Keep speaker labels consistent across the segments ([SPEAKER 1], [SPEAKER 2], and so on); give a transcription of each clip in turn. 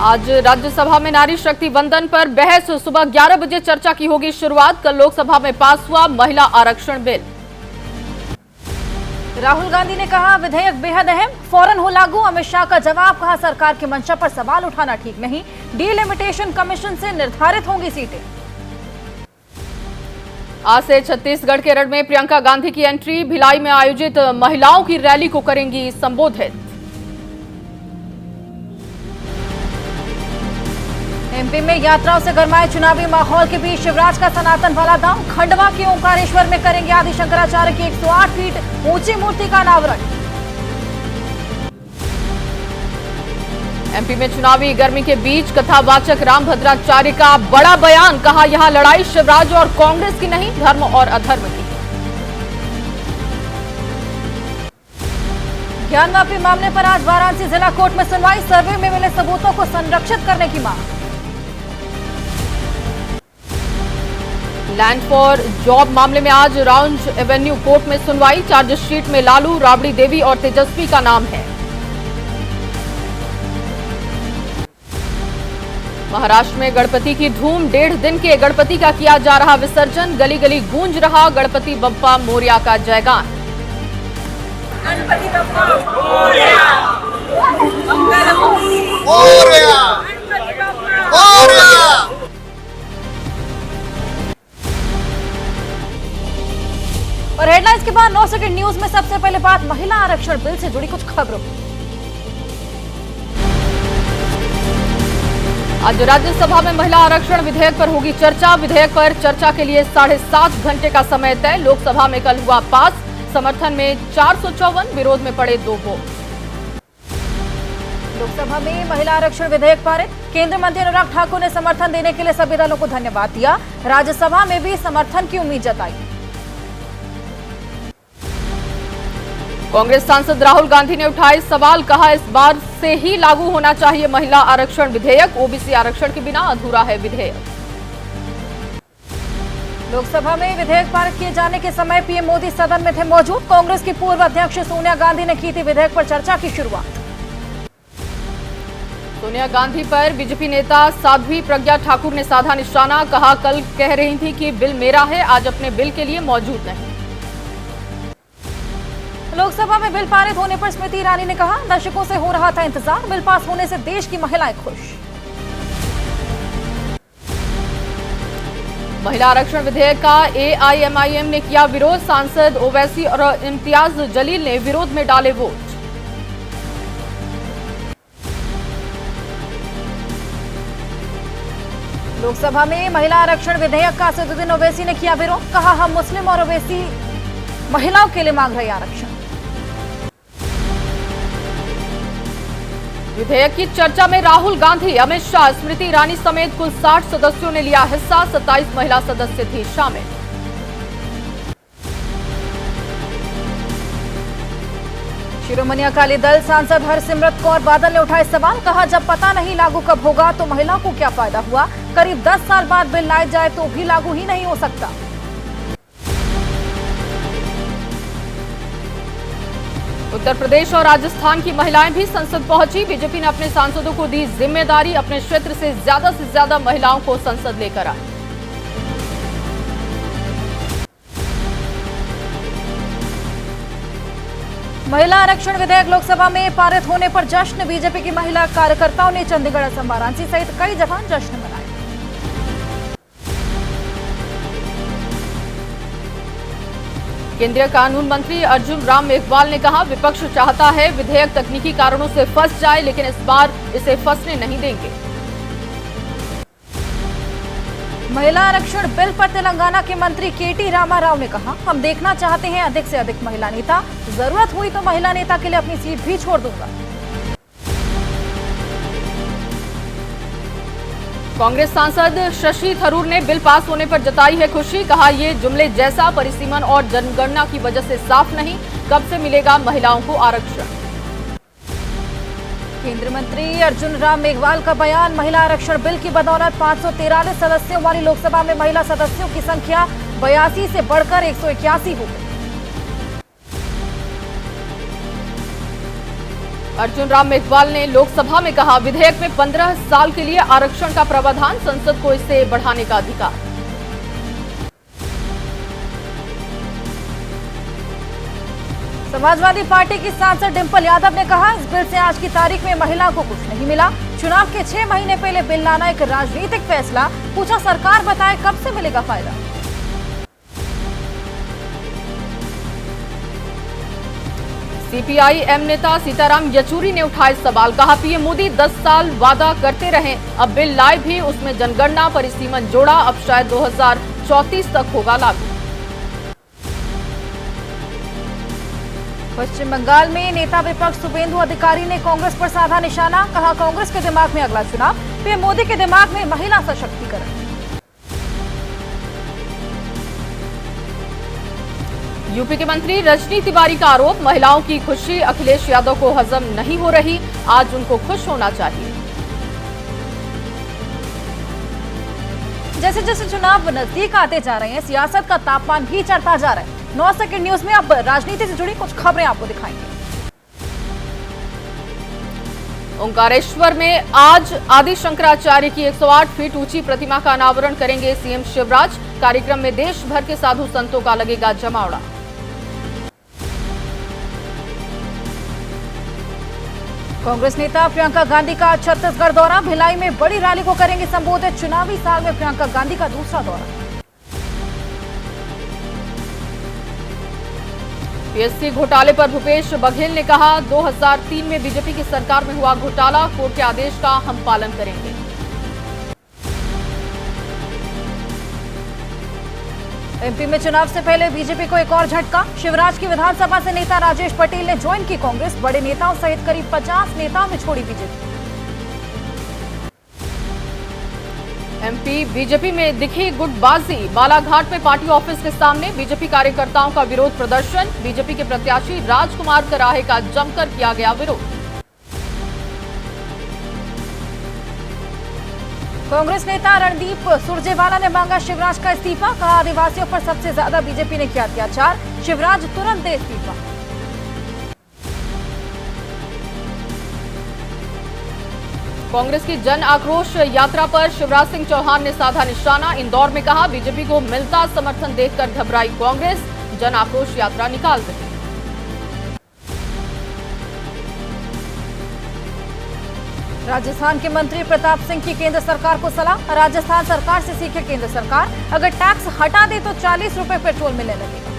[SPEAKER 1] आज राज्यसभा में नारी शक्ति वंदन पर बहस। सुबह 11 बजे चर्चा की होगी शुरुआत। कल लोकसभा में पास हुआ महिला आरक्षण बिल।
[SPEAKER 2] राहुल गांधी ने कहा विधेयक बेहद अहम, फौरन हो लागू। अमित शाह का जवाब, कहा सरकार की मंशा पर सवाल उठाना ठीक नहीं। डिलिमिटेशन कमीशन से निर्धारित होंगी सीटें।
[SPEAKER 1] आज से छत्तीसगढ़ के रण में प्रियंका गांधी की एंट्री। भिलाई में आयोजित महिलाओं की रैली को करेंगी संबोधित।
[SPEAKER 2] एमपी में यात्राओं से गरमाए चुनावी माहौल के बीच शिवराज का सनातन वाला धाम। खंडवा के ओंकारेश्वर में करेंगे आदि शंकराचार्य की 108 फीट ऊंची मूर्ति का अनावरण।
[SPEAKER 1] एमपी में चुनावी गर्मी के बीच कथावाचक रामभद्राचार्य का बड़ा बयान। कहा यहां लड़ाई शिवराज और कांग्रेस की नहीं, धर्म और अधर्म की।
[SPEAKER 2] ज्ञानवापी मामले पर आज वाराणसी जिला कोर्ट में सुनवाई। सर्वे में मिले सबूतों को संरक्षित करने की मांग।
[SPEAKER 1] लैंड फॉर जॉब मामले में आज राउंज एवेन्यू कोर्ट में सुनवाई। चार्जशीट में लालू, राबड़ी देवी और तेजस्वी का नाम है। महाराष्ट्र में गणपति की धूम। 1.5 दिन के गणपति का किया जा रहा विसर्जन। गली गली गूंज रहा गणपति बप्पा मोरिया का जयगान।
[SPEAKER 2] गणपति बप्पा मोरिया, और हेडलाइंस के बाद 9 सेकंड न्यूज में सबसे पहले बात महिला आरक्षण बिल से जुड़ी कुछ खबरों।
[SPEAKER 1] आज राज्यसभा में महिला आरक्षण विधेयक पर होगी चर्चा। विधेयक पर चर्चा के लिए 7.5 घंटे का समय तय। लोकसभा में कल हुआ पास। समर्थन में 454, विरोध में पड़े 2 वोट।
[SPEAKER 2] लोकसभा में महिला आरक्षण विधेयक पारित। केंद्रीय मंत्री अनुराग ठाकुर ने समर्थन देने के लिए सभी दलों को धन्यवाद दिया। राज्यसभा में भी समर्थन की उम्मीद जताई।
[SPEAKER 1] कांग्रेस सांसद राहुल गांधी ने उठाए सवाल। कहा इस बार से ही लागू होना चाहिए महिला आरक्षण विधेयक। ओबीसी आरक्षण के बिना अधूरा है विधेयक।
[SPEAKER 2] लोकसभा में विधेयक पारित किए जाने के समय पीएम मोदी सदन में थे मौजूद। कांग्रेस की पूर्व अध्यक्ष सोनिया गांधी ने की थी विधेयक पर चर्चा की शुरुआत।
[SPEAKER 1] सोनिया गांधी पर बीजेपी नेता साध्वी प्रज्ञा ठाकुर ने साधा निशाना। कहा कल कह रही थी कि बिल मेरा है, आज अपने बिल के लिए मौजूद नहीं।
[SPEAKER 2] लोकसभा में बिल पारित होने पर स्मृति ईरानी ने कहा दशकों से हो रहा था इंतजार। बिल पास होने से देश की महिलाएं खुश।
[SPEAKER 1] महिला आरक्षण विधेयक का एआईएमआईएम ने किया विरोध। सांसद ओवैसी और इम्तियाज जलील ने विरोध में डाले वोट।
[SPEAKER 2] लोकसभा में महिला आरक्षण विधेयक का असदुद्दीन ओवैसी ने किया विरोध। कहा हम मुस्लिम और ओवैसी महिलाओं के लिए मांग रहे आरक्षण।
[SPEAKER 1] विधेयक की चर्चा में राहुल गांधी, अमित शाह, स्मृति ईरानी समेत कुल 60 सदस्यों ने लिया हिस्सा। 27 महिला सदस्य थी शामिल।
[SPEAKER 2] शिरोमणि अकाली दल सांसद हरसिमरत कौर बादल ने उठाए सवाल। कहा जब पता नहीं लागू कब होगा तो महिलाओं को क्या फायदा हुआ। करीब 10 साल बाद बिल लाए जाए तो भी लागू ही नहीं हो सकता।
[SPEAKER 1] उत्तर प्रदेश और राजस्थान की महिलाएं भी संसद पहुंची। बीजेपी ने अपने सांसदों को दी जिम्मेदारी। अपने क्षेत्र से ज्यादा महिलाओं को संसद लेकर आए।
[SPEAKER 2] महिला आरक्षण विधेयक लोकसभा में पारित होने पर जश्न। बीजेपी की महिला कार्यकर्ताओं ने चंडीगढ़, असम, वाराणसी सहित कई जगह जश्न मनाया।
[SPEAKER 1] केंद्रीय कानून मंत्री अर्जुन राम मेघवाल ने कहा विपक्ष चाहता है विधेयक तकनीकी कारणों से फंस जाए, लेकिन इस बार इसे फंसने नहीं देंगे।
[SPEAKER 2] महिला आरक्षण बिल पर तेलंगाना के मंत्री केटी रामाराव ने कहा हम देखना चाहते हैं अधिक से अधिक महिला नेता। जरूरत हुई तो महिला नेता के लिए अपनी सीट भी छोड़ दूंगा।
[SPEAKER 1] कांग्रेस सांसद शशि थरूर ने बिल पास होने पर जताई है खुशी। कहा ये जुमले जैसा परिसीमन और जनगणना की वजह से साफ नहीं। कब से मिलेगा महिलाओं को आरक्षण।
[SPEAKER 2] केंद्रीय मंत्री अर्जुन राम मेघवाल का बयान। महिला आरक्षण बिल की बदौलत 543 सदस्यों वाली लोकसभा में महिला सदस्यों की संख्या 82 से बढ़कर 181 हो गई।
[SPEAKER 1] अर्जुन राम मेघवाल ने लोकसभा में कहा, विधेयक में 15 साल के लिए आरक्षण का प्रावधान, संसद को इसे बढ़ाने का अधिकार।
[SPEAKER 2] समाजवादी पार्टी की सांसद डिंपल यादव ने कहा, इस बिल से आज की तारीख में महिला को कुछ नहीं मिला। चुनाव के 6 महीने पहले बिल लाना एक राजनीतिक फैसला। पूछा, सरकार बताए कब से मिलेगा फायदा।
[SPEAKER 1] सीपीआई-एम नेता सीताराम येचुरी ने उठाए सवाल, कहा, पीएम मोदी 10 साल वादा करते रहे, अब बिल लाए भी, उसमें जनगणना परिसीमन जोड़ा, अब शायद 2034 तक होगा लागू।
[SPEAKER 2] पश्चिम बंगाल में नेता विपक्ष शुभेंदु अधिकारी ने कांग्रेस पर साधा निशाना। कहा, कांग्रेस के दिमाग में अगला चुनाव, पीएम मोदी के दिमाग में महिला सशक्तिकरण।
[SPEAKER 1] यूपी के मंत्री रजनी तिवारी का आरोप, महिलाओं की खुशी अखिलेश यादव को हजम नहीं हो रही, आज उनको खुश होना चाहिए।
[SPEAKER 2] जैसे जैसे चुनाव नजदीक आते जा रहे हैं, सियासत का तापमान भी चढ़ता जा रहा है। 9 सेकंड न्यूज में अब राजनीति से जुड़ी कुछ खबरें आपको दिखाएंगे।
[SPEAKER 1] ओंकारेश्वर में आज आदि शंकराचार्य की 108 फीट ऊंची प्रतिमा का अनावरण करेंगे सीएम शिवराज। कार्यक्रम में देश भर के साधु संतों का लगेगा जमावड़ा।
[SPEAKER 2] कांग्रेस नेता प्रियंका गांधी का छत्तीसगढ़ दौरा, भिलाई में बड़ी रैली को करेंगे संबोधित। चुनावी साल में प्रियंका गांधी का दूसरा दौरा।
[SPEAKER 1] पीएससी घोटाले पर भूपेश बघेल ने कहा, 2003 में बीजेपी की सरकार में हुआ घोटाला, कोर्ट के आदेश का हम पालन करेंगे।
[SPEAKER 2] एमपी में चुनाव से पहले बीजेपी को एक और झटका। शिवराज की विधानसभा से नेता राजेश पटेल ने ज्वाइन की कांग्रेस। बड़े नेताओं सहित करीब 50 नेताओं ने छोड़ी बीजेपी।
[SPEAKER 1] एमपी बीजेपी में दिखी गुटबाजी, बालाघाट में पार्टी ऑफिस के सामने बीजेपी कार्यकर्ताओं का विरोध प्रदर्शन। बीजेपी के प्रत्याशी राजकुमार कराहे का जमकर किया गया विरोध।
[SPEAKER 2] कांग्रेस नेता रणदीप सुरजेवाला ने मांगा शिवराज का इस्तीफा। कहा, आदिवासियों पर सबसे ज्यादा बीजेपी ने किया अत्याचार, शिवराज तुरंत दे इस्तीफा।
[SPEAKER 1] कांग्रेस की जन आक्रोश यात्रा पर शिवराज सिंह चौहान ने साधा निशाना। इंदौर में कहा, बीजेपी को मिलता समर्थन देखकर घबराई कांग्रेस, जन आक्रोश यात्रा निकाल रही।
[SPEAKER 2] राजस्थान के मंत्री प्रताप सिंह की केंद्र सरकार को सलाह। राजस्थान सरकार से सीखे केंद्र सरकार, अगर टैक्स हटा दे तो 40 रुपए पेट्रोल मिलने लगेगा।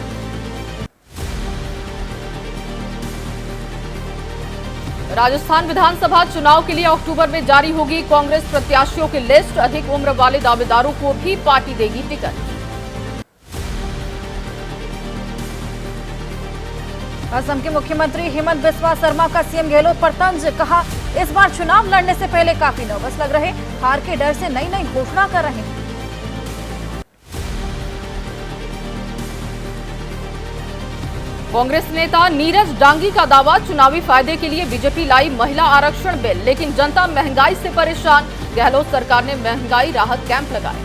[SPEAKER 1] राजस्थान विधानसभा चुनाव के लिए अक्टूबर में जारी होगी कांग्रेस प्रत्याशियों की लिस्ट। अधिक उम्र वाले दावेदारों को भी पार्टी देगी टिकट।
[SPEAKER 2] असम के मुख्यमंत्री हेमंत बिस्वा शर्मा का सीएम गहलोत पर तंज। कहा, इस बार चुनाव लड़ने से पहले काफी नर्वस लग रहे, हार के डर से नई नई घोषणा कर रहे हैं।
[SPEAKER 1] कांग्रेस नेता नीरज डांगी का दावा, चुनावी फायदे के लिए बीजेपी लाई महिला आरक्षण बिल, लेकिन जनता महंगाई से परेशान। गहलोत सरकार ने महंगाई राहत कैंप लगाए।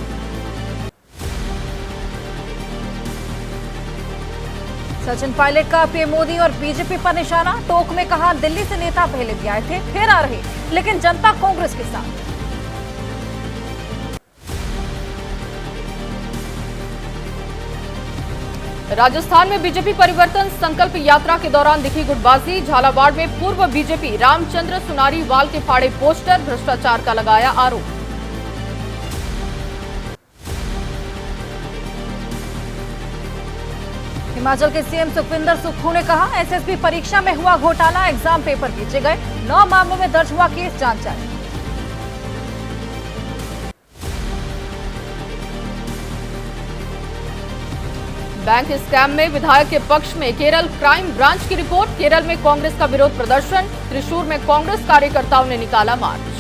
[SPEAKER 2] सचिन पायलट का पीएम मोदी और बीजेपी पर निशाना। टोक में कहा, दिल्ली से नेता पहले भी आए थे, फिर आ रहे, लेकिन जनता कांग्रेस के साथ।
[SPEAKER 1] राजस्थान में बीजेपी परिवर्तन संकल्प यात्रा के दौरान दिखी गुटबाजी। झालावाड़ में पूर्व बीजेपी रामचंद्र सुनारीवाल के फाड़े पोस्टर, भ्रष्टाचार का लगाया आरोप।
[SPEAKER 2] हिमाचल के सीएम सुखविंदर सुक्खू ने कहा, एसएसबी परीक्षा में हुआ घोटाला, एग्जाम पेपर बेचे गए, 9 मामलों में दर्ज हुआ केस, जांच जारी।
[SPEAKER 1] बैंक स्कैम में विधायक के पक्ष में केरल क्राइम ब्रांच की रिपोर्ट। केरल में कांग्रेस का विरोध प्रदर्शन। त्रिशूर में कांग्रेस कार्यकर्ताओं ने निकाला मार्च।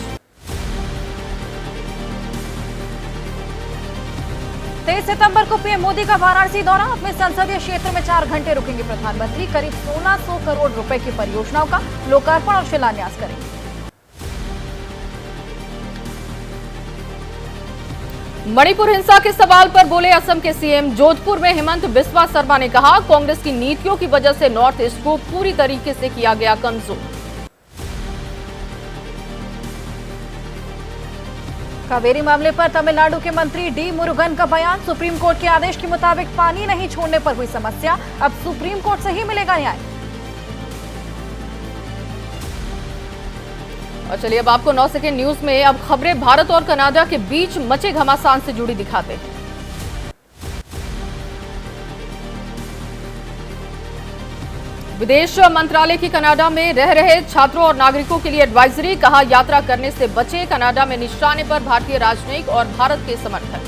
[SPEAKER 2] 23 सितंबर को पीएम मोदी का वाराणसी दौरा। अपने संसदीय क्षेत्र में 4 घंटे रुकेंगे प्रधानमंत्री। करीब 1600 करोड़ रुपए की परियोजनाओं का लोकार्पण और शिलान्यास करेंगे।
[SPEAKER 1] मणिपुर हिंसा के सवाल पर बोले असम के सीएम। जोधपुर में हेमंत बिस्वा शर्मा ने कहा, कांग्रेस की नीतियों की वजह से नॉर्थ ईस्ट को पूरी तरीके से किया गया कमजोर।
[SPEAKER 2] कावेरी मामले पर तमिलनाडु के मंत्री डी मुरुगन का बयान, सुप्रीम कोर्ट के आदेश के मुताबिक पानी नहीं छोड़ने पर हुई समस्या, अब सुप्रीम कोर्ट से ही मिलेगा न्याय।
[SPEAKER 1] और चलिए अब आपको 9 सेकंड न्यूज में अब खबरें भारत और कनाडा के बीच मचे घमासान से जुड़ी दिखाते हैं। विदेश मंत्रालय की कनाडा में रह रहे छात्रों और नागरिकों के लिए एडवाइजरी, कहा यात्रा करने से बचे, कनाडा में निशाने पर भारतीय राजनयिक और भारत के समर्थक।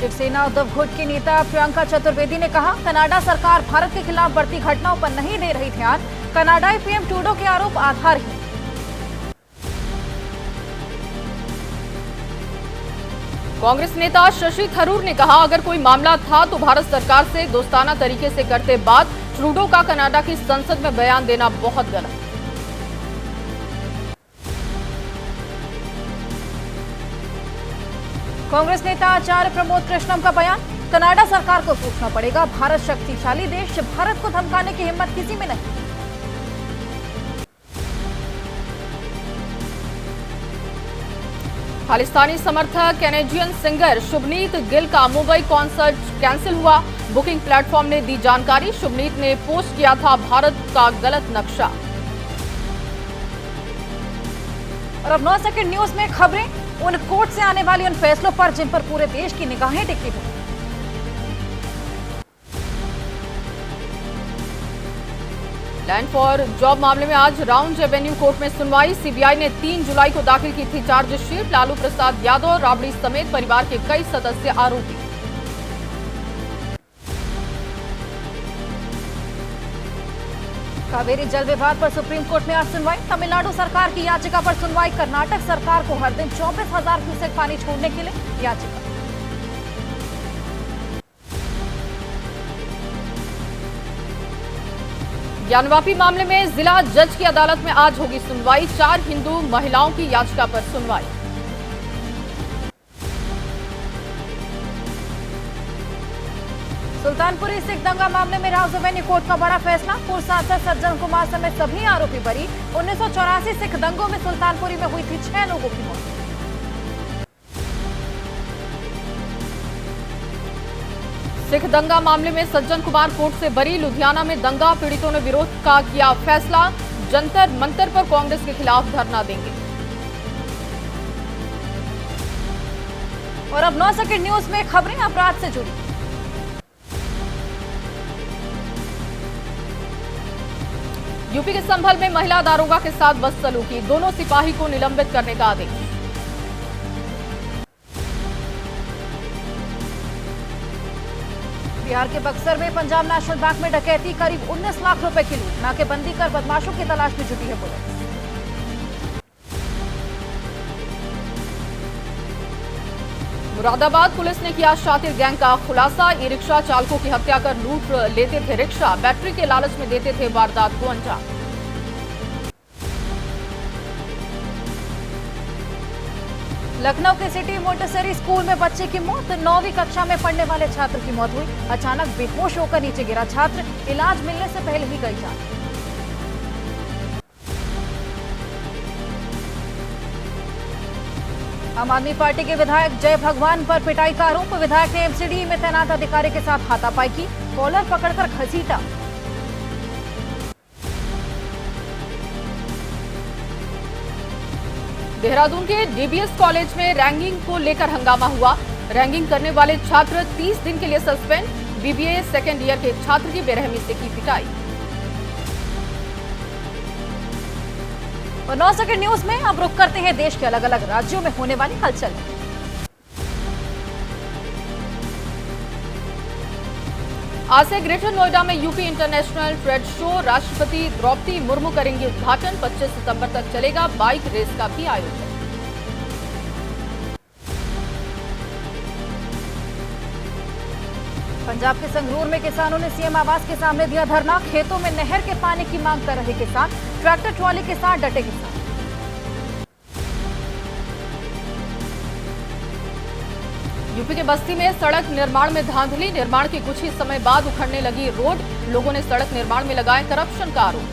[SPEAKER 2] शिवसेना उद्धव गुट की नेता प्रियंका चतुर्वेदी ने कहा, कनाडा सरकार भारत के खिलाफ बढ़ती घटनाओं पर नहीं दे रही ध्यान, कनाडाई पीएम ट्रूडो के आरोप आधारहीन।
[SPEAKER 1] कांग्रेस नेता शशि थरूर ने कहा, अगर कोई मामला था तो भारत सरकार से दोस्ताना तरीके से करते बात, ट्रूडो का कनाडा की संसद में बयान देना बहुत गलत।
[SPEAKER 2] कांग्रेस नेता आचार्य प्रमोद कृष्णम का बयान, कनाडा सरकार को सोचना पड़ेगा, भारत शक्तिशाली देश, भारत को धमकाने की हिम्मत किसी में नहीं।
[SPEAKER 1] खालिस्तानी समर्थक कैनेडियन सिंगर शुभनीत गिल का मुंबई कॉन्सर्ट कैंसिल हुआ, बुकिंग प्लेटफॉर्म ने दी जानकारी, शुभनीत ने पोस्ट किया था भारत का गलत नक्शा।
[SPEAKER 2] और अब 9 सेकंड न्यूज में खबरें उन कोर्ट से आने वाली उन फैसलों पर जिन पर पूरे देश की निगाहें टिकी हुई।
[SPEAKER 1] लैंड फॉर जॉब मामले में आज राउंड एवेन्यू कोर्ट में सुनवाई, सीबीआई ने 3 जुलाई को दाखिल की थी चार्जशीट, लालू प्रसाद यादव, राबड़ी समेत परिवार के कई सदस्य आरोपी।
[SPEAKER 2] कावेरी जल विवाद पर सुप्रीम कोर्ट में आज सुनवाई, तमिलनाडु सरकार की याचिका पर सुनवाई, कर्नाटक सरकार को हर दिन 24,000 क्यूसेक पानी छोड़ने के लिए याचिका।
[SPEAKER 1] ज्ञानवापी मामले में जिला जज की अदालत में आज होगी सुनवाई, 4 हिंदू महिलाओं की याचिका पर सुनवाई।
[SPEAKER 2] सुल्तानपुरी सिख दंगा मामले में राउज एवेन्यू कोर्ट का बड़ा फैसला, पूर्व सांसद सज्जन कुमार समेत सभी आरोपी बरी, 1984 सिख दंगों में सुल्तानपुरी में हुई थी 6 लोगों की मौत।
[SPEAKER 1] सिख दंगा मामले में सज्जन कुमार कोर्ट से बरी, लुधियाना में दंगा पीड़ितों ने विरोध का किया फैसला, जंतर मंतर पर कांग्रेस के खिलाफ धरना देंगे।
[SPEAKER 2] और अब 9 सेकंड न्यूज में खबरें अपराध से जुड़ी।
[SPEAKER 1] यूपी के संभल में महिला दारोगा के साथ बदसलूकी, दोनों सिपाही को निलंबित करने का आदेश।
[SPEAKER 2] बिहार के बक्सर में पंजाब नेशनल बैंक में डकैती, करीब 19 लाख रुपए की लूट, नाकेबंदी कर बदमाशों की तलाश में जुटी है पुलिस।
[SPEAKER 1] मुरादाबाद पुलिस ने किया शातिर गैंग का खुलासा, ई रिक्शा चालकों की हत्या कर लूट लेते थे रिक्शा, बैटरी के लालच में देते थे वारदात को अंजाम।
[SPEAKER 2] लखनऊ के सिटी मोंटेसरी स्कूल में बच्चे की मौत, 9वीं कक्षा में पढ़ने वाले छात्र की मौत हुई, अचानक बेहोश होकर नीचे गिरा छात्र, इलाज मिलने से पहले ही गई जान। आम आदमी पार्टी के विधायक जय भगवान पर पिटाई का आरोप, विधायक ने एमसीडी में तैनात अधिकारी के साथ हाथापाई की, कॉलर पकड़कर घसीटा।
[SPEAKER 1] देहरादून के डीबीएस कॉलेज में रैंकिंग को लेकर हंगामा हुआ, रैंकिंग करने वाले छात्र 30 दिन के लिए सस्पेंड, बीबीए सेकेंड ईयर के छात्र की बेरहमी से की पिटाई।
[SPEAKER 2] और 9 सेकंड न्यूज में अब रुक करते हैं देश के अलग अलग राज्यों में होने वाली हलचल।
[SPEAKER 1] आज से ग्रेटर नोएडा में यूपी इंटरनेशनल ट्रेड शो, राष्ट्रपति द्रौपदी मुर्मू करेंगी उद्घाटन, 25 सितंबर तक चलेगा बाइक रेस का भी आयोजन।
[SPEAKER 2] पंजाब के संगरूर में किसानों ने सीएम आवास के सामने दिया धरना, खेतों में नहर के पानी की मांग कर रहे किसान, ट्रैक्टर ट्रॉली के साथ डटे किसान।
[SPEAKER 1] यूपी के बस्ती में सड़क निर्माण में धांधली, निर्माण के कुछ ही समय बाद उखड़ने लगी रोड, लोगों ने सड़क निर्माण में लगाए करप्शन का आरोप।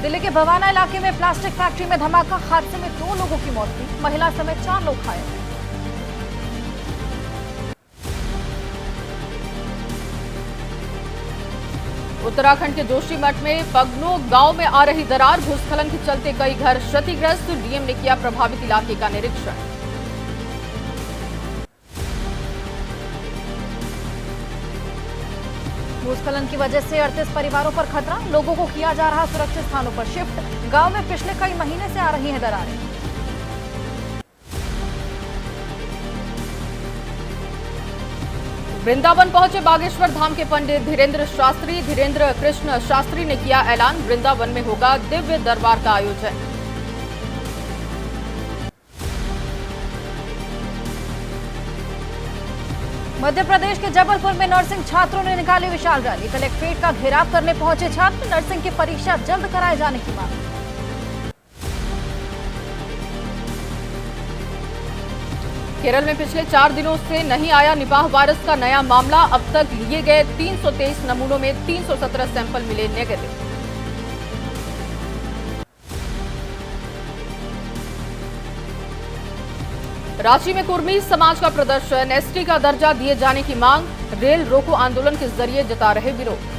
[SPEAKER 2] दिल्ली के भवाना इलाके में प्लास्टिक फैक्ट्री में धमाका, हादसे में 2 लोगों की मौत हुई, महिला समेत 4 लोग घायल।
[SPEAKER 1] उत्तराखंड के जोशीमठ में पगनो गांव में आ रही दरार, भूस्खलन के चलते कई घर क्षतिग्रस्त, डीएम ने किया प्रभावित इलाके का निरीक्षण।
[SPEAKER 2] भूस्खलन की वजह से 38 परिवारों पर खतरा, लोगों को किया जा रहा सुरक्षित स्थानों पर शिफ्ट। गांव में पिछले कई महीने से आ रही हैं दरारें।
[SPEAKER 1] वृंदावन पहुंचे बागेश्वर धाम के पंडित धीरेन्द्र शास्त्री। धीरेन्द्र कृष्ण शास्त्री ने किया ऐलान, वृंदावन में होगा दिव्य दरबार का आयोजन।
[SPEAKER 2] मध्य प्रदेश के जबलपुर में नर्सिंग छात्रों ने निकाली विशाल रैली, कलेक्ट्रेट का घेराव करने पहुंचे छात्र, नर्सिंग की परीक्षा जल्द कराए जाने की मांग।
[SPEAKER 1] केरल में पिछले 4 दिनों से नहीं आया निपाह वायरस का नया मामला, अब तक लिए गए 323 नमूनों में 317 सैंपल मिले नेगेटिव। रांची में कुर्मी समाज का प्रदर्शन, एसटी का दर्जा दिए जाने की मांग, रेल रोको आंदोलन के जरिए जता रहे विरोध।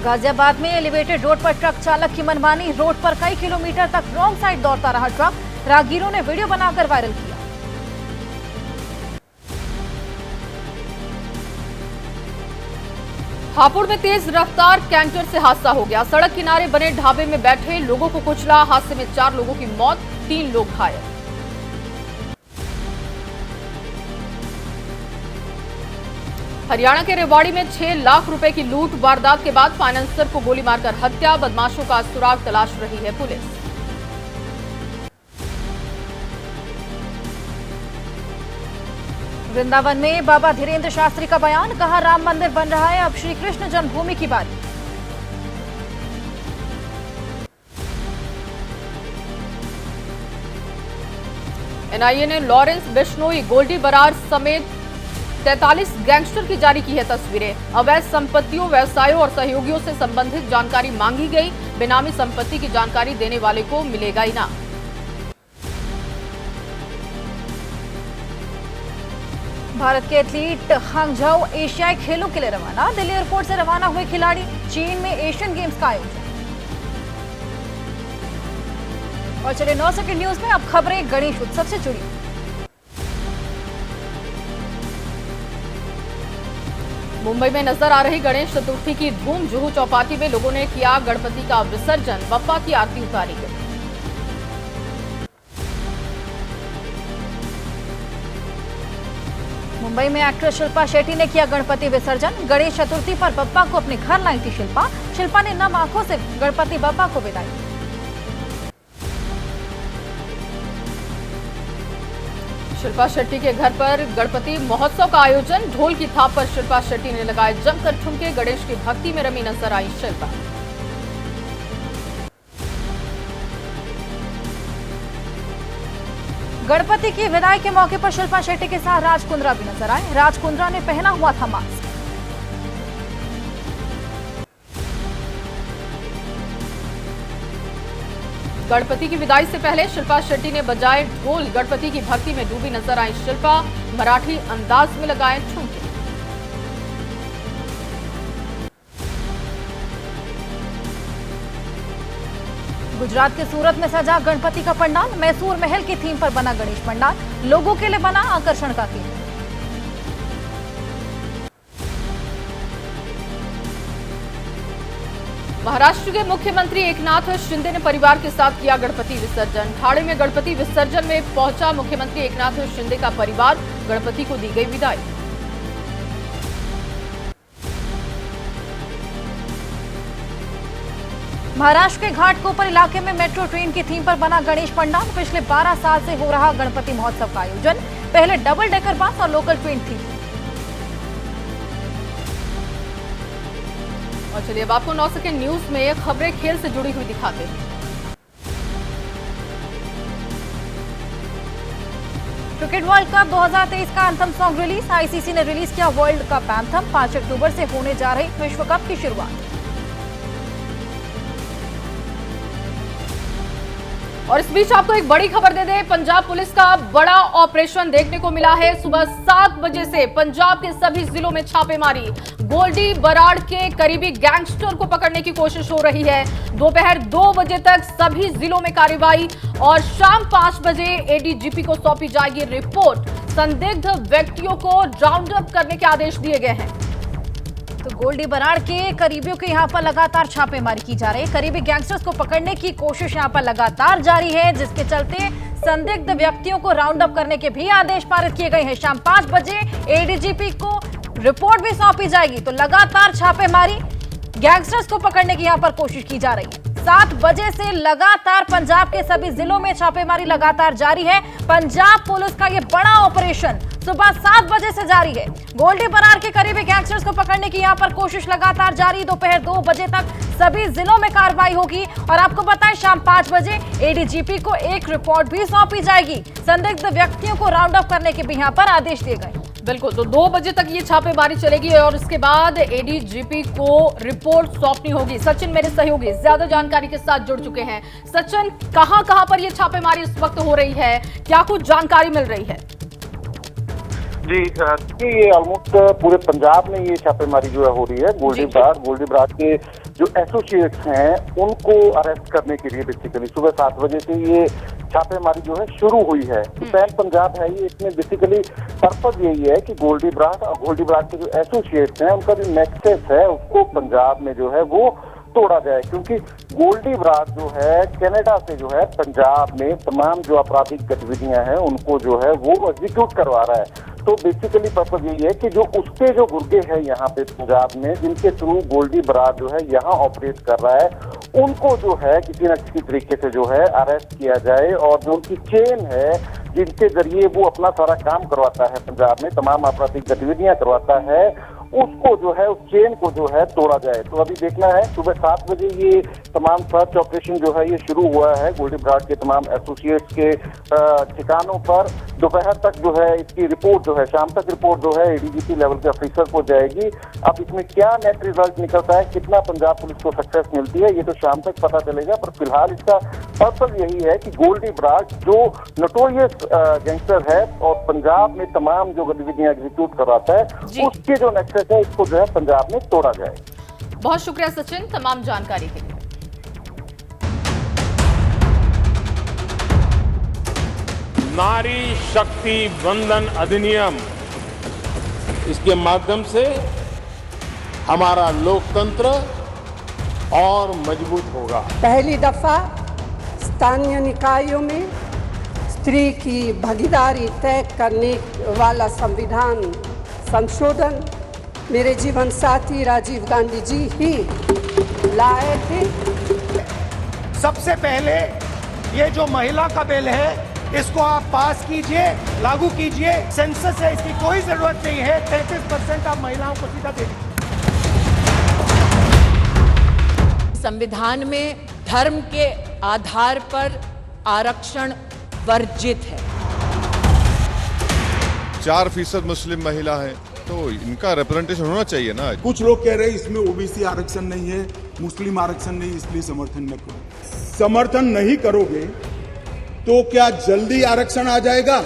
[SPEAKER 2] गाजियाबाद में एलिवेटेड रोड पर ट्रक चालक की मनमानी, रोड पर कई किलोमीटर तक रॉन्ग साइड दौड़ता रहा ट्रक, राहगीरों ने वीडियो बनाकर वायरल किया।
[SPEAKER 1] हापुड़ में तेज रफ्तार कैंटर से हादसा हो गया, सड़क किनारे बने ढाबे में बैठे लोगों को कुचला, हादसे में 4 लोगों की मौत, 3 लोग घायल। हरियाणा के रेवाड़ी में 6 लाख रुपए की लूट, वारदात के बाद फाइनेंसर को गोली मारकर हत्या, बदमाशों का सुराग तलाश रही है पुलिस।
[SPEAKER 2] वृंदावन में बाबा धीरेन्द्र शास्त्री का बयान, कहा राम मंदिर बन रहा है, अब श्री कृष्ण जन्मभूमि की बारी।
[SPEAKER 1] एनआईए ने लॉरेंस बिश्नोई, गोल्डी बरार समेत 43 गैंगस्टर की जारी की है तस्वीरें। अवैध संपत्तियों, व्यवसायों और सहयोगियों से संबंधित जानकारी मांगी गई, बेनामी संपत्ति की जानकारी देने वाले को मिलेगा इनाम।
[SPEAKER 2] भारत के एथलीट हांगझाओ एशियाई खेलों के लिए रवाना, दिल्ली एयरपोर्ट से रवाना हुए खिलाड़ी, चीन में एशियन गेम्स का आयोजन। और चलिए 9 सेकंड न्यूज में अब खबरें गणेश उत्सव से जुड़ी।
[SPEAKER 1] मुंबई में नजर आ रही गणेश चतुर्थी की धूम, जुहू चौपाटी में लोगों ने किया गणपति का विसर्जन, बप्पा की आरती उतारी गई।
[SPEAKER 2] मुंबई में एक्ट्रेस शिल्पा शेट्टी ने किया गणपति विसर्जन, गणेश चतुर्थी पर बप्पा को अपने घर लाई थी शिल्पा। शिल्पा ने नम आंखों से गणपति बप्पा को विदाई।
[SPEAKER 1] शिल्पा शेट्टी के घर पर गणपति महोत्सव का आयोजन, ढोल की थाप पर शिल्पा शेट्टी ने लगाए जमकर ठुमके, गणेश की भक्ति में रमी नजर आई शिल्पा।
[SPEAKER 2] गणपति की विदाई के मौके पर शिल्पा शेट्टी के साथ राज कुंद्रा भी नजर आए। राज कुंद्रा ने पहना हुआ था मास्क।
[SPEAKER 1] गणपति की विदाई से पहले शिल्पा शेट्टी ने बजाए ढोल, गणपति की भक्ति में डूबी नजर आई शिल्पा, मराठी अंदाज में लगाए ठुमके।
[SPEAKER 2] गुजरात के सूरत में सजा गणपति का पंडाल, मैसूर महल की थीम पर बना गणेश पंडाल, लोगों के लिए बना आकर्षण का केंद्र।
[SPEAKER 1] महाराष्ट्र के मुख्यमंत्री एकनाथ शिंदे ने परिवार के साथ किया गणपति विसर्जन। ठाणे में गणपति विसर्जन में पहुंचा मुख्यमंत्री एकनाथ शिंदे का परिवार, गणपति को दी गई विदाई।
[SPEAKER 2] महाराष्ट्र के घाटकोपर इलाके में मेट्रो ट्रेन की थीम पर बना गणेश पंडाल, पिछले 12 साल से हो रहा गणपति महोत्सव का आयोजन। पहले डबल डेकर बस और लोकल ट्रेन थी।
[SPEAKER 1] और चलिए अब आपको 9 सेकंड न्यूज में खबरें खेल से जुड़ी हुई दिखाते हैं।
[SPEAKER 2] क्रिकेट वर्ल्ड कप 2023 का अंतिम सॉन्ग रिलीज। आईसीसी ने रिलीज किया वर्ल्ड कप एंथम। 5 अक्टूबर से होने जा रही विश्व कप की शुरुआत।
[SPEAKER 1] और इस बीच आपको एक बड़ी खबर दे दें, पंजाब पुलिस का बड़ा ऑपरेशन देखने को मिला है। सुबह 7 बजे से पंजाब के सभी जिलों में छापेमारी। गोल्डी बराड़ के करीबी गैंगस्टर को पकड़ने की कोशिश हो रही है। दोपहर 2 बजे तक सभी जिलों में कार्रवाई और शाम 5 बजे एडीजीपी को सौंपी जाएगी रिपोर्ट। संदिग्ध व्यक्तियों को राउंड अप करने के आदेश दिए गए हैं।
[SPEAKER 2] तो गोल्डी बराड़ के करीबियों के यहाँ पर लगातार छापेमारी की जा रही है। करीबी गैंगस्टर्स को पकड़ने की कोशिश यहाँ पर लगातार जारी है, जिसके चलते संदिग्ध व्यक्तियों को राउंड अप करने के भी आदेश पारित किए गए हैं। शाम 5 बजे एडीजीपी को रिपोर्ट भी सौंपी जाएगी। तो लगातार छापेमारी, गैंगस्टर्स को पकड़ने की यहाँ पर कोशिश की जा रही है। 7 बजे से लगातार पंजाब के सभी जिलों में छापेमारी लगातार जारी है। पंजाब पुलिस का ये बड़ा ऑपरेशन सुबह 7 बजे से जारी है। गोल्डी बराड़ के करीबी गैंगस्टर्स को पकड़ने की यहाँ पर कोशिश लगातार जारी। दोपहर 2 बजे तक सभी जिलों में कार्रवाई होगी और आपको बताएं शाम 5 बजे एडीजीपी को एक रिपोर्ट भी सौंपी जाएगी। संदिग्ध व्यक्तियों को राउंड अप करने के भी यहाँ पर आदेश दिए गए।
[SPEAKER 1] बिल्कुल, तो 2 बजे तक ये छापेमारी चलेगी और उसके बाद एडीजीपी को रिपोर्ट सौंपनी होगी। सचिन मेरे सहयोगी ज्यादा जानकारी के साथ जुड़ चुके हैं। सचिन, कहां पर ये छापेमारी इस वक्त हो रही है, क्या कुछ जानकारी मिल रही है?
[SPEAKER 3] जी, ये ऑलमोस्ट पूरे पंजाब में ये छापेमारी जो है हो रही है। गोल्डी बराड़ के जो एसोसिएट्स हैं उनको अरेस्ट करने के लिए बेसिकली सुबह 7 बजे से ये छापेमारी जो है शुरू हुई है। तो पैन पंजाब है ये, इसमें बेसिकली पर्पज यही है कि गोल्डी बराड़ के जो एसोसिएट्स हैं उनका जो नेक्सस है उसको पंजाब में जो है वो तोड़ा जाए, क्योंकि गोल्डी बराड़ जो है कनाडा से जो है पंजाब में तमाम जो आपराधिक गतिविधियां हैं उनको जो है वो एग्जीक्यूट करवा रहा है। तो बेसिकली पर्पज यही है कि जो उसके जो गुर्गे हैं यहाँ पे पंजाब में, जिनके थ्रू गोल्डी बराड़ जो है यहाँ ऑपरेट कर रहा है, उनको जो है किसी न किसी तरीके से जो है अरेस्ट किया जाए और जो उनकी चेन है जिनके जरिए वो अपना सारा काम करवाता है पंजाब में, तमाम आपराधिक गतिविधियां करवाता है, उसको जो है उस चेन को जो है तोड़ा जाए। तो अभी देखना है, सुबह 7 बजे ये तमाम सर्च ऑपरेशन जो है ये शुरू हुआ है गोल्डी बराड़ के तमाम एसोसिएट्स के ठिकानों पर। दोपहर तक जो है इसकी रिपोर्ट जो है, शाम तक रिपोर्ट जो है एडीजीपी लेवल के ऑफिसर को जाएगी। अब इसमें क्या नेट रिजल्ट निकलता है, कितना पंजाब पुलिस को सक्सेस मिलती है, ये तो शाम तक पता चलेगा। पर फिलहाल इसका पर्पज यही है कि गोल्डी बराड़ जो नोटोरियस गैंगस्टर है और पंजाब में तमाम जो गतिविधियां एग्जीक्यूट करवाता है, उसके जो नेक्सस है इसको जो है पंजाब में तोड़ा जाए।
[SPEAKER 1] बहुत शुक्रिया सचिन तमाम जानकारी के लिए।
[SPEAKER 4] नारी शक्ति वंदन अधिनियम, इसके माध्यम से हमारा लोकतंत्र और मजबूत होगा।
[SPEAKER 5] पहली दफा स्थानीय निकायों में स्त्री की भागीदारी तय करने वाला संविधान संशोधन मेरे जीवन साथी राजीव गांधी जी ही लाए थे।
[SPEAKER 6] सबसे पहले ये जो महिला का बिल है इसको आप पास कीजिए, लागू कीजिए। सेंसस है, इसकी कोई जरूरत नहीं है। 33% आप महिलाओं को सीधा दे दीजिए।
[SPEAKER 7] संविधान में धर्म के आधार पर आरक्षण वर्जित है।
[SPEAKER 8] 4% मुस्लिम महिला है तो इनका रिप्रेजेंटेशन होना चाहिए ना।
[SPEAKER 9] कुछ लोग कह रहे हैं इसमें ओबीसी आरक्षण नहीं है, मुस्लिम आरक्षण नहीं, इसलिए समर्थन न करो। समर्थन नहीं करोगे तो क्या जल्दी आरक्षण आ जाएगा?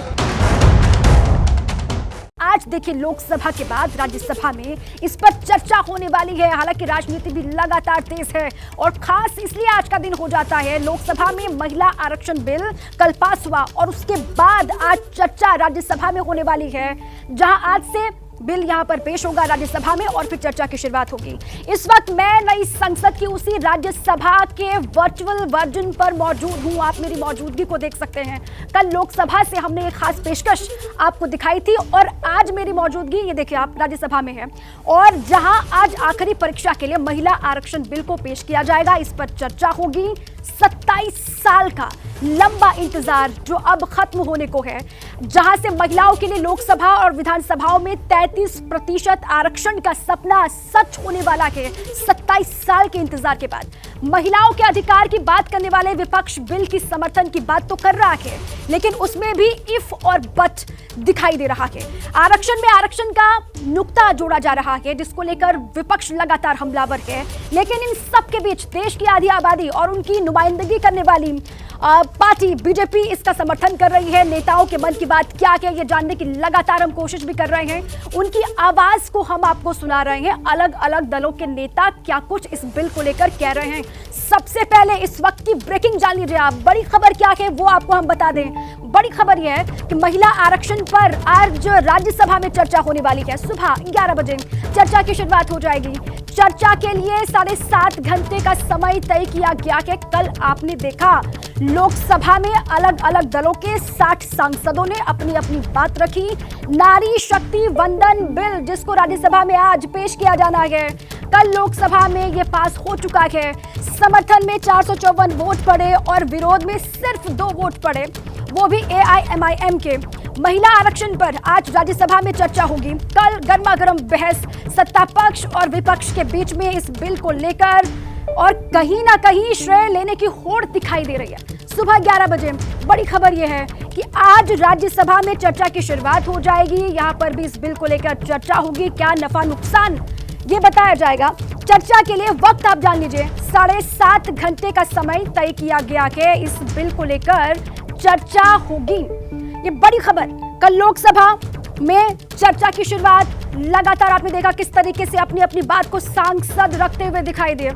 [SPEAKER 10] आज देखिए लोकसभा के बाद राज्यसभा में इस पर चर्चा होने वाली है। हालांकि राजनीति भी लगातार तेज है और खास इसलिए आज का दिन हो जाता है। लोकसभा में महिला आरक्षण बिल कल पास हुआ और उसके बाद आज चर्चा राज्यसभा में होने वाली है, जहां आज से बिल यहां पर पेश होगा राज्यसभा में और फिर चर्चा की शुरुआत होगी। इस वक्त मैं नई संसद की उसी राज्यसभा के वर्चुअल वर्जन पर मौजूद हूं। आप मेरी मौजूदगी को देख सकते हैं। कल लोकसभा से हमने एक खास पेशकश आपको दिखाई थी और आज मेरी मौजूदगी ये देखिए आप राज्यसभा में है और जहां आज आखिरी परीक्षा के लिए महिला आरक्षण बिल को पेश किया जाएगा। इस पर चर्चा होगी। 27 साल का लंबा इंतजार जो अब खत्म होने को है, जहां से महिलाओं के लिए लोकसभा और विधानसभाओं में 33% आरक्षण का सपना सच होने वाला है। 27 साल के इंतजार के बाद महिलाओं के अधिकार की बात करने वाले विपक्ष बिल की समर्थन की बात तो कर रहा है, लेकिन उसमें भी इफ और बट दिखाई दे रहा है। आरक्षण में आरक्षण का नुक्ता जोड़ा जा रहा है, जिसको लेकर विपक्ष लगातार हमलावर है। लेकिन इन सब के बीच देश की आधी आबादी और उनकी नुमाइंदगी करने वाली पार्टी बीजेपी इसका समर्थन कर रही है। नेताओं के मन की बात क्या है ये जानने की लगातार हम कोशिश भी कर रहे हैं। उनकी आवाज को हम आपको सुना रहे हैं। अलग अलग दलों के नेता क्या कुछ इस बिल को लेकर कह रहे हैं। सबसे पहले इस वक्त की ब्रेकिंग जान लीजिए आप। बड़ी खबर क्या है वो आपको हम बता दें। बड़ी खबर यह है कि महिला आरक्षण पर आज राज्यसभा में चर्चा होने वाली है। सुबह 11 बजे चर्चा की शुरुआत हो जाएगी। चर्चा के लिए 7.5 घंटे का समय तय किया गया है। कल आपने देखा लोकसभा में अलग अलग दलों के 60 सांसदों ने अपनी अपनी बात रखी। नारी शक्ति वंदन बिल जिसको राज्यसभा में आज पेश किया जाना है, कल लोकसभा में यह पास हो चुका है। समर्थन में 454 वोट पड़े और विरोध में सिर्फ 2 वोट पड़े, वो भी AIMIM के। महिला आरक्षण पर आज राज्यसभा में चर्चा होगी। कल गर्मा गर्म बहस सत्ता पक्ष और विपक्ष के बीच में इस बिल को लेकर, और कहीं ना कहीं श्रेय लेने की होड़ दिखाई दे रही है। सुबह 11 बजे बड़ी खबर यह है कि आज राज्यसभा में चर्चा की शुरुआत हो जाएगी। यहां पर भी इस बिल को लेकर चर्चा होगी। क्या नफा नुकसान ये बताया जाएगा। चर्चा के लिए वक्त आप जान लीजिए, 7.5 घंटे का समय तय किया गया है। इस बिल को लेकर चर्चा होगी। ये बड़ी खबर। कल लोकसभा में चर्चा की शुरुआत। लगातार आपने देखा किस तरीके से अपनी अपनी बात को सांसद रखते हुए दिखाई दिए।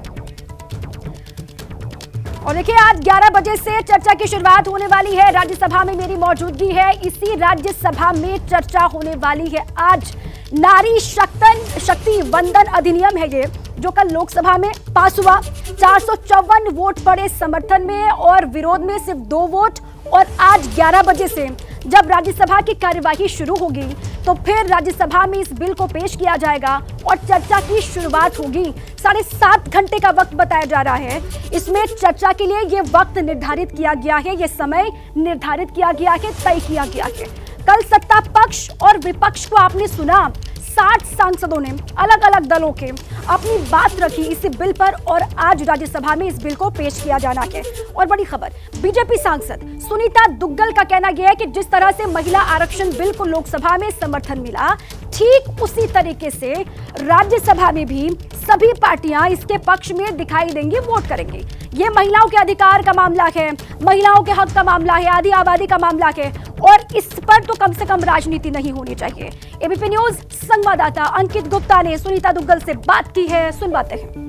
[SPEAKER 10] और देखिए आज 11 बजे से चर्चा की शुरुआत होने वाली है। राज्यसभा में मेरी मौजूदगी है। इसी राज्यसभा में चर्चा होने वाली है आज। नारी शक्ति वंदन अधिनियम है ये, जो कल लोकसभा में पास हुआ। 454 वोट पड़े समर्थन में और विरोध में सिर्फ 2 वोट। और आज 11 बजे से जब राज्यसभा की कार्यवाही शुरू होगी तो फिर राज्यसभा में इस बिल को पेश किया जाएगा और चर्चा की शुरुआत होगी। 7.5 घंटे का वक्त बताया जा रहा है। इसमें चर्चा के लिए ये वक्त निर्धारित किया गया है, ये समय निर्धारित किया गया है, तय किया गया है। कल सत्ता पक्ष और विपक्ष को आपने सुना। 60 सांसदों ने अलग अलग दलों के अपनी बात रखी इस बिल पर और आज राज्यसभा में इस बिल को पेश किया जाना है। और बड़ी खबर, बीजेपी सांसद सुनीता दुग्गल का कहना यह है कि जिस तरह से महिला आरक्षण बिल को लोकसभा में समर्थन मिला, ठीक उसी तरीके से राज्यसभा में भी सभी पार्टियां इसके पक्ष में दिखाई देंगी, वोट करेंगी। ये महिलाओं के अधिकार का मामला है, महिलाओं के हक का मामला है, आधी आबादी का मामला है और इस पर तो कम से कम राजनीति नहीं होनी चाहिए। एबीपी न्यूज संवाददाता अंकित गुप्ता ने सुनीता दुग्गल से बात की है, सुनवाते हैं।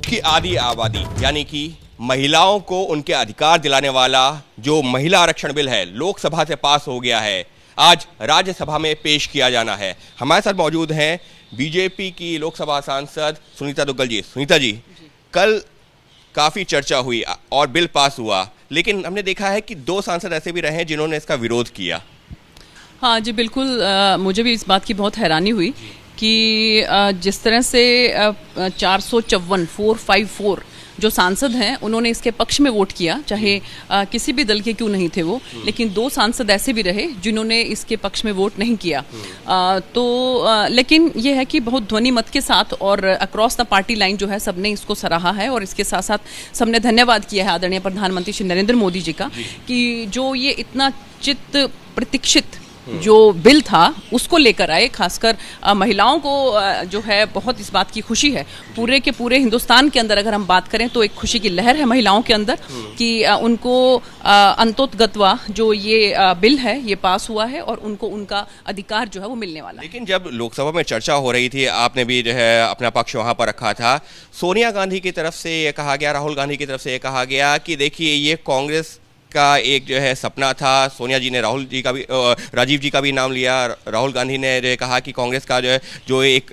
[SPEAKER 11] की आधी आबादी यानी कि महिलाओं को उनके अधिकार दिलाने वाला जो महिला आरक्षण बिल है लोकसभा से पास हो गया है, आज राज्यसभा में पेश किया जाना है। हमारे साथ मौजूद हैं बीजेपी की लोकसभा सांसद सुनीता दुग्गल जी। सुनीता जी, कल काफ़ी चर्चा हुई और बिल पास हुआ, लेकिन हमने देखा है कि 2 सांसद ऐसे भी रहे जिन्होंने इसका विरोध किया।
[SPEAKER 12] हाँ जी, बिल्कुल। मुझे भी इस बात की बहुत हैरानी हुई कि जिस तरह से 454 जो सांसद हैं उन्होंने इसके पक्ष में वोट किया, चाहे किसी भी दल के क्यों नहीं थे वो, लेकिन 2 सांसद ऐसे भी रहे जिन्होंने इसके पक्ष में वोट नहीं किया। लेकिन ये है कि बहुत ध्वनि मत के साथ और अक्रॉस द पार्टी लाइन जो है सबने इसको सराहा है और इसके साथ साथ सबने धन्यवाद किया है आदरणीय प्रधानमंत्री श्री नरेंद्र मोदी जी का कि जो ये इतना चित्त प्रतीक्षित जो बिल था उसको लेकर आए। खासकर महिलाओं को जो है बहुत इस बात की खुशी है। पूरे के पूरे हिंदुस्तान के अंदर अगर हम बात करें तो एक खुशी की लहर है महिलाओं के अंदर कि उनको अंतोतगत्वा जो ये बिल है ये पास हुआ है और उनको उनका अधिकार जो है वो मिलने वाला है।
[SPEAKER 11] लेकिन जब लोकसभा में चर्चा हो रही थी, आपने भी जो है अपना पक्ष वहाँ पर रखा था। सोनिया गांधी की तरफ से ये कहा गया, राहुल गांधी की तरफ से ये कहा गया कि देखिए ये कांग्रेस का एक जो है सपना था। सोनिया जी ने राजीव जी का भी नाम लिया। राहुल गांधी ने जो कहा कि कांग्रेस का जो एक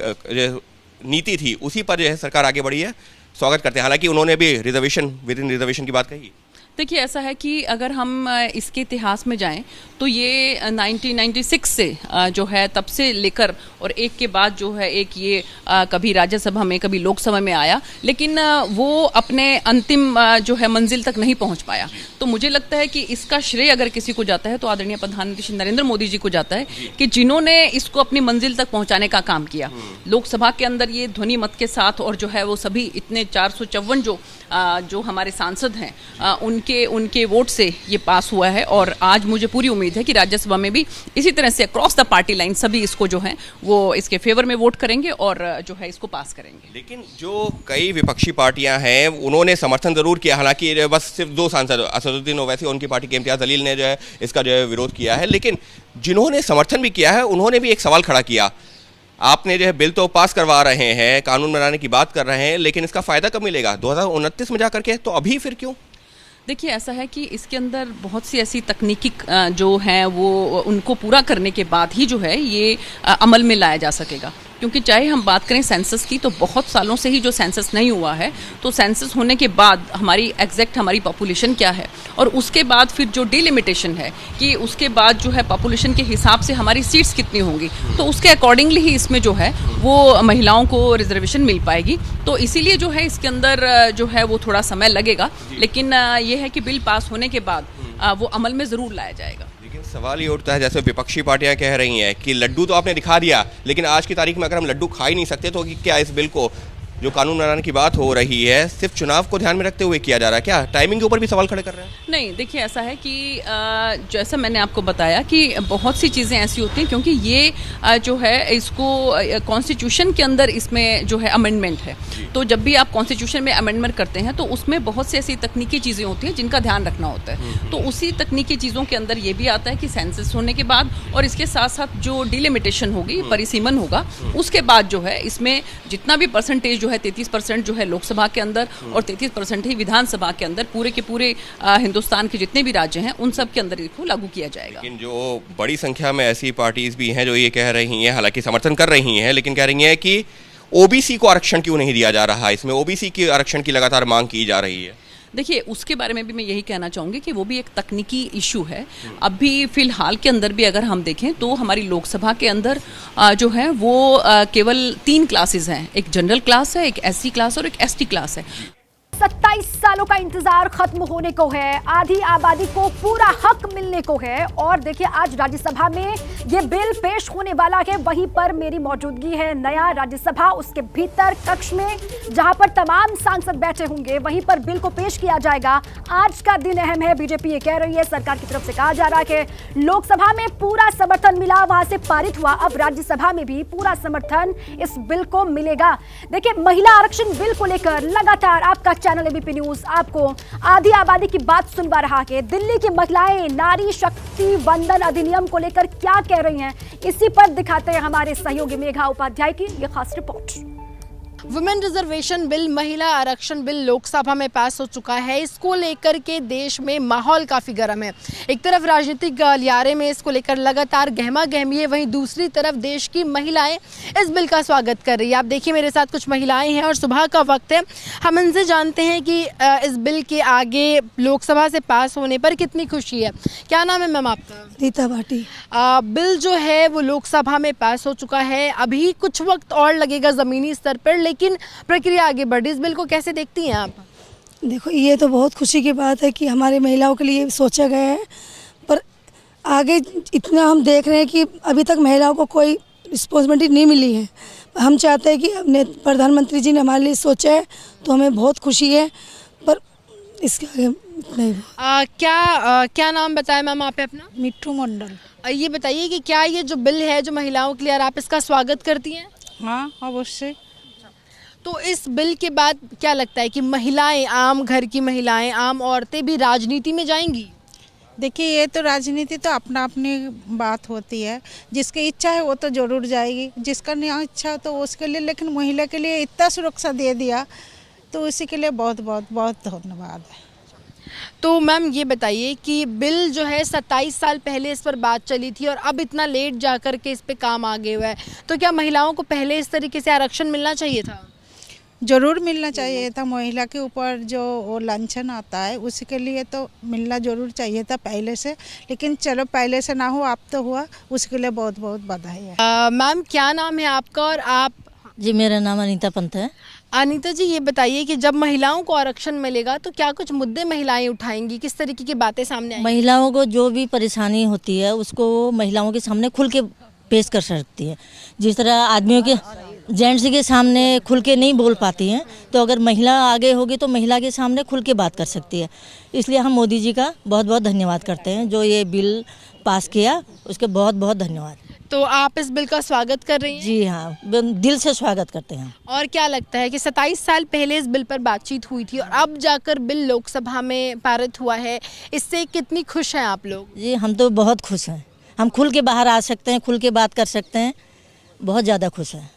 [SPEAKER 11] नीति थी उसी पर जो है सरकार आगे बढ़ी है। स्वागत करते हैं। हालांकि उन्होंने भी रिजर्वेशन विद इन रिजर्वेशन की बात कही।
[SPEAKER 12] देखिए, ऐसा है कि अगर हम इसके इतिहास में जाएं तो ये 1996 से जो है तब से लेकर और एक के बाद जो है एक ये कभी राज्यसभा में कभी लोकसभा में आया, लेकिन वो अपने अंतिम जो है मंजिल तक नहीं पहुंच पाया। तो मुझे लगता है कि इसका श्रेय अगर किसी को जाता है तो आदरणीय प्रधानमंत्री श्री नरेंद्र मोदी जी को जाता है कि जिन्होंने इसको अपनी मंजिल तक पहुंचाने का काम किया। लोकसभा के अंदर ये ध्वनि मत के साथ और जो है वो सभी इतने 454 जो हमारे सांसद हैं उनके वोट से ये पास हुआ है, और आज मुझे पूरी उम्मीद है कि राज्यसभा में भी इसी तरह से अक्रॉस द पार्टी लाइन सभी इसको जो है वो इसके फेवर में वोट करेंगे और जो है इसको पास करेंगे।
[SPEAKER 11] लेकिन जो कई विपक्षी पार्टियां हैं उन्होंने समर्थन जरूर किया, हालांकि बस सिर्फ 2 सांसद असदुद्दीन ओवैसी और उनकी पार्टी के इम्तियाज जलील ने जो है इसका जो है विरोध किया है। लेकिन जिन्होंने समर्थन भी किया है उन्होंने भी एक सवाल खड़ा किया, आपने जो है बिल तो पास करवा रहे हैं, कानून बनाने की बात कर रहे हैं, लेकिन इसका फायदा कब मिलेगा 2029 में जाकर के, तो अभी फिर क्यों?
[SPEAKER 12] देखिए, ऐसा है कि इसके अंदर बहुत सी ऐसी तकनीकी जो हैं वो उनको पूरा करने के बाद ही जो है ये अमल में लाया जा सकेगा, क्योंकि चाहे हम बात करें सेंसस की तो बहुत सालों से ही जो सेंसस नहीं हुआ है, तो सेंसस होने के बाद हमारी एग्जैक्ट हमारी पॉपुलेशन क्या है और उसके बाद फिर जो डिलिमिटेशन है कि उसके बाद जो है पॉपुलेशन के हिसाब से हमारी सीट्स कितनी होंगी, तो उसके अकॉर्डिंगली ही इसमें जो है वो महिलाओं को रिजर्वेशन मिल पाएगी। तो इसीलिए जो है इसके अंदर जो है वो थोड़ा समय लगेगा, लेकिन ये है कि बिल पास होने के बाद वो अमल में ज़रूर लाया जाएगा।
[SPEAKER 11] लेकिन सवाल ये उठता है, जैसे विपक्षी पार्टियां कह रही हैं कि लड्डू तो आपने दिखा दिया, लेकिन आज की तारीख में अगर हम लड्डू खा ही नहीं सकते तो क्या इस बिल को जो कानून बनाने की बात हो रही है सिर्फ चुनाव को ध्यान में रखते हुए किया जा रहा है? क्या टाइमिंग के ऊपर भी सवाल खड़े कर रहे हैं?
[SPEAKER 12] नहीं, देखिए, ऐसा है कि जैसा मैंने आपको बताया कि बहुत सी चीज़ें ऐसी होती हैं, क्योंकि ये जो है इसको कॉन्स्टिट्यूशन के अंदर इसमें जो है अमेंडमेंट है, तो जब भी आप कॉन्स्टिट्यूशन में अमेंडमेंट करते हैं तो उसमें बहुत सी ऐसी तकनीकी चीज़ें होती हैं जिनका ध्यान रखना होता है। तो उसी तकनीकी चीज़ों के अंदर ये भी आता है कि सेंसस होने के बाद और इसके साथ साथ जो डिलिमिटेशन होगी, परिसीमन होगा, उसके बाद जो है इसमें जितना भी परसेंटेज जो है 33% जो है लोकसभा के अंदर और 33% ही विधानसभा के अंदर पूरे के पूरे हिंदुस्तान के जितने भी राज्य हैं उन सब के अंदर इसको लागू किया जाएगा।
[SPEAKER 11] लेकिन जो बड़ी संख्या में ऐसी पार्टीज भी हैं जो ये कह रही हैं, हालांकि समर्थन कर रही हैं, लेकिन कह रही हैं कि ओबीसी को आरक्षण क्यों नहीं दिया जा रहा है, इसमें ओबीसी के आरक्षण की लगातार मांग की जा रही है।
[SPEAKER 12] देखिए, उसके बारे में भी मैं यही कहना चाहूँगी कि वो भी एक तकनीकी इशू है। अभी फिलहाल के अंदर भी अगर हम देखें तो हमारी लोकसभा के अंदर जो है वो केवल 3 क्लासेस हैं, एक जनरल क्लास है, एक एससी क्लास और एक एसटी क्लास है।
[SPEAKER 10] 27 सालों का इंतजार खत्म होने को है, आधी आबादी को पूरा हक मिलने को है। और देखिए, आज राज्यसभा में ये बिल पेश होने वाला है, वहीं पर मेरी मौजूदगी है नया राज्यसभा उसके भीतर कक्ष में, जहां पर तमाम सांसद बैठे होंगे, वहीं पर बिल को पेश किया जाएगा। आज का दिन अहम है, बीजेपी ये कह रही है, सरकार की तरफ से कहा जा रहा है कि लोकसभा में पूरा समर्थन मिला, वहां से पारित हुआ, अब राज्यसभा में भी पूरा समर्थन इस बिल को मिलेगा। देखिए, महिला आरक्षण बिल को लेकर लगातार आपका चैनल एबीपी न्यूज आपको आधी आबादी की बात सुनवा रहा है। दिल्ली की महिलाएं नारी शक्ति वंदन अधिनियम को लेकर क्या कह रही हैं, इसी पर दिखाते हैं हमारे सहयोगी मेघा उपाध्याय की यह खास रिपोर्ट।
[SPEAKER 13] वुमेन रिजर्वेशन बिल, महिला आरक्षण बिल लोकसभा में पास हो चुका है। इसको लेकर के देश में माहौल काफ़ी गर्म है। एक तरफ राजनीतिक गलियारे में इसको लेकर लगातार गहमा गहमी है, वहीं दूसरी तरफ देश की महिलाएं इस बिल का स्वागत कर रही है। आप देखिए, मेरे साथ कुछ महिलाएं हैं और सुबह का वक्त है, हम इनसे जानते हैं कि इस बिल के आगे लोकसभा से पास होने पर कितनी खुशी है। क्या नाम है मैम आपका?
[SPEAKER 14] रीता भाटी।
[SPEAKER 13] बिल जो है वो लोकसभा में पास हो चुका है, अभी कुछ वक्त और लगेगा ज़मीनी स्तर पर, लेकिन प्रक्रिया आगे बढ़ी। इस बिल को कैसे देखती हैं आप?
[SPEAKER 14] देखो, ये तो बहुत खुशी की बात है कि हमारी महिलाओं के लिए सोचा गया है, पर आगे इतना हम देख रहे हैं कि अभी तक महिलाओं को कोई रिस्पॉन्सिबिलिटी नहीं मिली है। हम चाहते हैं कि अपने प्रधानमंत्री जी ने हमारे लिए सोचा है, तो हमें बहुत खुशी है, पर इसके आगे नहीं।
[SPEAKER 13] क्या नाम बताया मैम आपने अपना?
[SPEAKER 14] मिट्टू मंडल।
[SPEAKER 13] ये बताइए कि क्या ये जो बिल है जो महिलाओं के लिए, आप इसका स्वागत करती हैं?
[SPEAKER 14] हाँ, अवश्य।
[SPEAKER 13] तो इस बिल के बाद क्या लगता है कि महिलाएं, आम घर की महिलाएं, आम औरतें भी राजनीति में जाएंगी?
[SPEAKER 14] देखिए, ये तो राजनीति तो अपना अपनी बात होती है, जिसकी इच्छा है वो तो जरूर जाएगी, जिसका नहीं इच्छा तो उसके लिए। लेकिन महिला के लिए इतना सुरक्षा दे दिया तो इसी के लिए बहुत बहुत बहुत धन्यवाद है।
[SPEAKER 13] तो मैम ये बताइए कि बिल जो है 27 साल पहले इस पर बात चली थी और अब इतना लेट जा कर के इस पे काम आगे हुआ है, तो क्या महिलाओं को पहले इस तरीके से आरक्षण मिलना चाहिए था?
[SPEAKER 15] जरूर मिलना चाहिए था। महिला के ऊपर जो वो लांछन आता है उसके लिए तो मिलना जरूर चाहिए था पहले से, लेकिन चलो पहले से ना हो, अब तो हुआ, उसके लिए बहुत बहुत बधाई है।
[SPEAKER 13] मैम क्या नाम है आपका और आप?
[SPEAKER 16] जी मेरा नाम अनीता पंत है।
[SPEAKER 13] अनीता जी ये बताइए कि जब महिलाओं को आरक्षण मिलेगा तो क्या कुछ मुद्दे महिलाएं उठाएंगी, किस तरीके की बातें सामने आएंगी?
[SPEAKER 16] महिलाओं को जो भी परेशानी होती है उसको महिलाओं के सामने खुल के पेश कर सकती है। जिस तरह आदमियों के जेंट्स के सामने खुल के नहीं बोल पाती हैं, तो अगर महिला आगे होगी तो महिला के सामने खुल के बात कर सकती है। इसलिए हम मोदी जी का बहुत बहुत धन्यवाद करते हैं, जो ये बिल पास किया उसके बहुत बहुत धन्यवाद।
[SPEAKER 13] तो आप इस बिल का स्वागत कर रही हैं?
[SPEAKER 16] जी हाँ, दिल से स्वागत करते हैं।
[SPEAKER 13] और क्या लगता है कि 27 साल पहले इस बिल पर बातचीत हुई थी और अब जाकर बिल लोकसभा में पारित हुआ है, इससे कितनी खुश हैं आप लोग?
[SPEAKER 16] जी हम तो बहुत खुश हैं, हम खुल के बाहर आ सकते हैं, खुल के बात कर सकते हैं, बहुत ज़्यादा खुश हैं।